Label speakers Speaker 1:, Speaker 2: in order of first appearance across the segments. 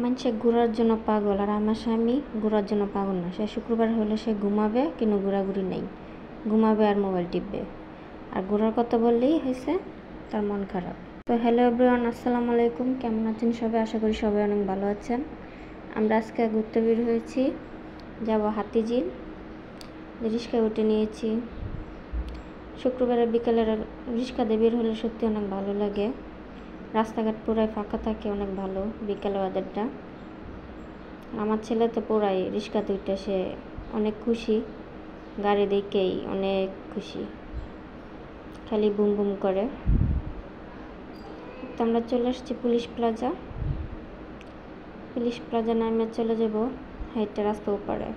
Speaker 1: মানুষে ঘোরার জন্য পাগল, আর আমার স্বামী ঘোরার জন্য পাগল না। সে শুক্রবার হলে সে ঘুমাবে, কিন্তু ঘোরাঘুরি নেই, ঘুমাবে আর মোবাইল টিপবে। আর ঘোরার কথা বললেই হয়েছে তার মন খারাপ। তো হ্যালো এভরিওয়ান, আসসালামু আলাইকুম। কেমন আছেন সবাই? আশা করি সবাই অনেক ভালো আছেন। আমরা আজকে ঘুরতে বের হয়েছি, যাব হাতিঝিল। রিক্সায় উঠে নিয়েছি। শুক্রবারের বিকেলের রিক্সাতে বের হলে সত্যি অনেক ভালো লাগে। রাস্তাঘাট পুরাই ফাঁকা থাকে, অনেক ভালো বিকেল ওয়েদারটা। আমার ছেলে তো পুরাই রিক্সাতে উঠে সে অনেক খুশি, গাড়ি দেখেই অনেক খুশি, খালি বুম বুম করে। তো আমরা চলে আসছি পুলিশ প্লাজা নামে চলে যাব হাইটটা রাস্তা ওপারে।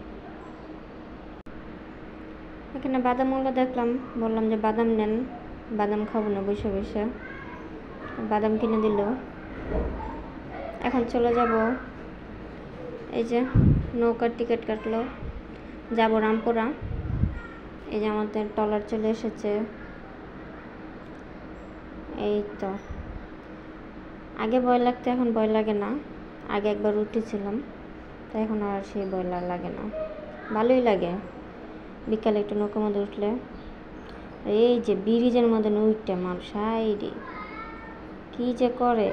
Speaker 1: এখানে বাদামওয়ালা দেখলাম, বললাম যে বাদাম নেন, বাদাম খাবো না বসে বসে। বাদাম কিনে দিল। এখন চলে যাব, এই যে নৌকার টিকিট কাটলো, যাব রামপুরা। এই যে আমাদের ট্রলার চলে এসেছে। এই তো আগে ভয় লাগতো, এখন ভয় লাগে না। আগে একবার উঠেছিলাম, তো এখন আর সেই ভয় লাগে না, ভালোই লাগে বিকালে একটু নৌকার মধ্যে উঠলে। এই যে ব্রিজের মধ্যে উঠতে মানুষ হাইরে কি যে করে।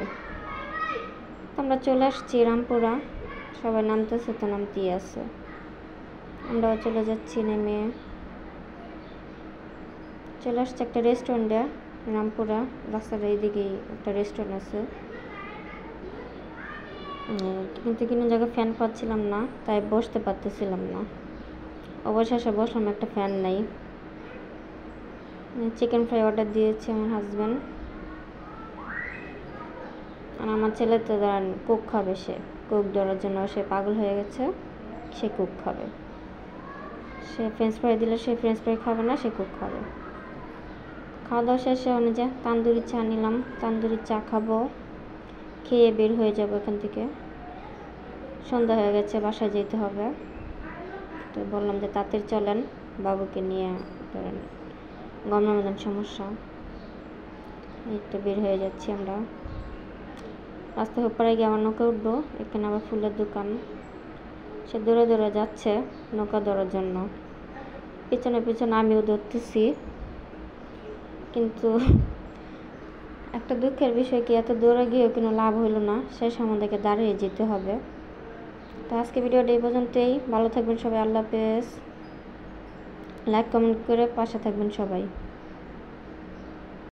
Speaker 1: আমরা চলে আসছি রামপুরা, সবাই নামতেছে, তো নামতেই আছে, আমরাও চলে যাচ্ছি। নেমে চলে আসছে একটা রেস্টুরেন্টে রামপুরা। রাস্তার এইদিকেই একটা রেস্টুরেন্ট আছে, কিন্তু কোনো জায়গায় ফ্যান পাচ্ছিলাম না, তাই বসতে পারতেছিলাম না। অবশেষে বসলাম, একটা ফ্যান নাই। চিকেন ফ্রাই অর্ডার দিয়েছে আমার হাজব্যান্ড, আর আমার ছেলে তো কোক খাবে। সে কোক ধরার জন্য সে পাগল হয়ে গেছে, সে কোক খাবে। সে ফ্রেঞ্চ ফ্রাই দিলে সে ফ্রেঞ্চ ফ্রাই খাবে না, সে কোক খাবে। খাওয়া দাওয়া শেষে অনুযায়ী তান্দুরি চা নিলাম, তান্দুরি চা খাবো, খেয়ে বের হয়ে যাবো এখান থেকে। সন্ধ্যা হয়ে গেছে, বাসায় যেতে হবে। তো বললাম যে তাড়াতাড়ি চলেন, বাবুকে নিয়ে ধরেন গমনাগমন সমস্যা। এই তো বের হয়ে যাচ্ছি আমরা। রাস্তা ওপারে গিয়ে আমার নৌকা উঠবো। এখানে আবার ফুলের দোকান। সে দৌড়ে দৌড়ে যাচ্ছে নৌকা ধরার জন্য, পিছনে পিছনে আমিও ধরতেছি। কিন্তু একটা দুঃখের বিষয় কি, এত দৌড়ে গিয়েও কোনো লাভ হইল না, শেষ আমাদেরকে দাঁড়িয়ে যেতে হবে। তো আজকে ভিডিওটা এই পর্যন্তই। ভালো থাকবেন সবাই, আল্লাহ হাফেজ। লাইক কমেন্ট করে পাশে থাকবেন সবাই।